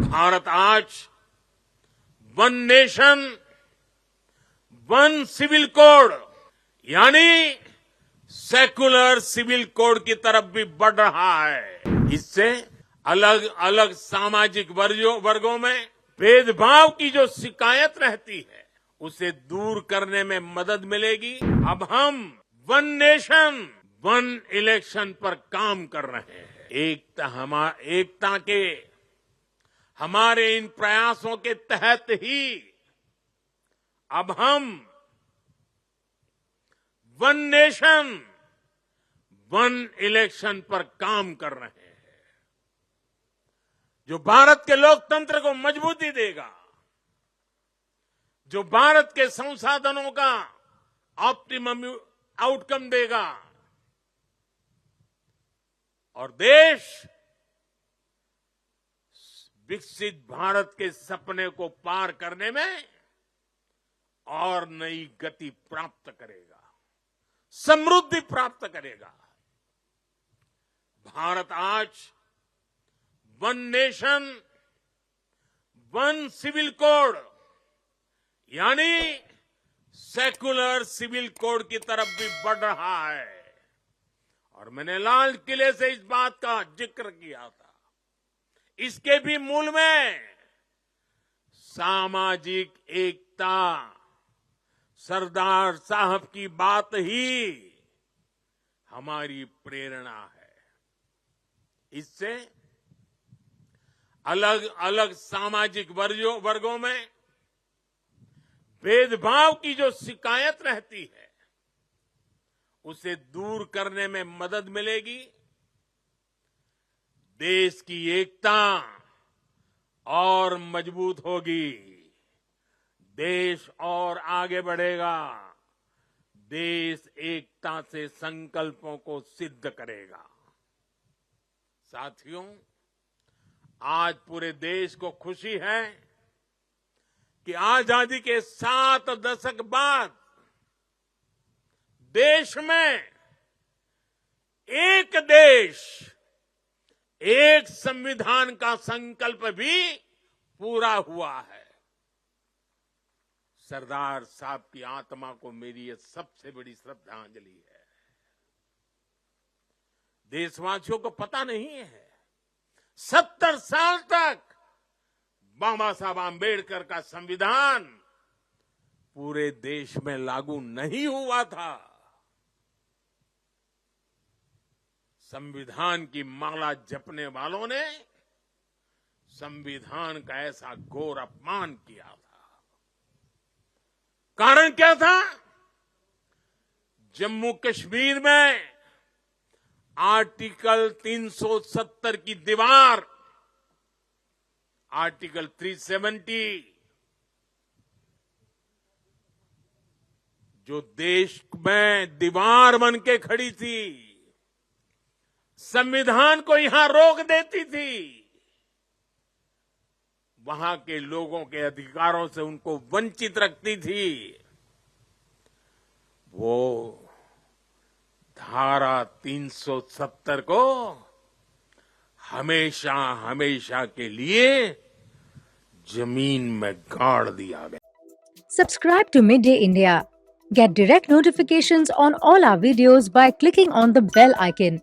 भारत आज one nation one civil code यानी secular civil code की तरफ भी बढ़ रहा है। इससे अलग अलग सामाजिक वर्गों में भेदभाव की जो शिकायत रहती है उसे दूर करने में मदद मिलेगी। अब हम वन नेशन वन इलेक्शन पर काम कर रहे हैं। एकता के हमारे इन प्रयासों के तहत ही अब हम वन नेशन वन इलेक्शन पर काम कर रहे हैं, जो भारत के लोकतंत्र को मजबूती देगा, जो भारत के संसाधनों का ऑप्टिमम आउटकम देगा और देश विकसित भारत के सपने को पार करने में और नई गति प्राप्त करेगा, समृद्धि प्राप्त करेगा। भारत आज one nation one civil code यानी सेकुलर सिविल कोड की तरफ भी बढ़ रहा है। और मैंने लाल किले से इस बात का जिक्र किया था। इसके भी मूल में सामाजिक एकता, सरदार साहब की बात ही हमारी प्रेरणा है। इससे अलग अलग सामाजिक वर्गों में भेदभाव की जो शिकायत रहती है उसे दूर करने में मदद मिलेगी। देश की एकता और मजबूत होगी, देश और आगे बढ़ेगा, देश एकता से संकल्पों को सिद्ध करेगा। साथियों, आज पूरे देश को खुशी है कि आजादी के 7 दशक बाद देश में एक देश एक संविधान का संकल्प भी पूरा हुआ है। सरदार साहब की आत्मा को मेरी ये सबसे बड़ी श्रद्धांजलि है। देशवासियों को पता नहीं है 70 साल तक बाबा साहब आंबेडकर का संविधान पूरे देश में लागू नहीं हुआ था। संविधान की माला जपने वालों ने संविधान का ऐसा घोर अपमान किया था। कारण क्या था? जम्मू कश्मीर में आर्टिकल 370 की दीवार, आर्टिकल 370 जो देश में दीवार बन के खड़ी थी, संविधान को यहां रोक देती थी, वहां के लोगों के अधिकारों से उनको वंचित रखती थी। वो धारा 370 को हमेशा हमेशा के लिए जमीन में गाड़ दिया गया। Subscribe to Midday India. Get direct notifications on all our videos by clicking on the bell icon.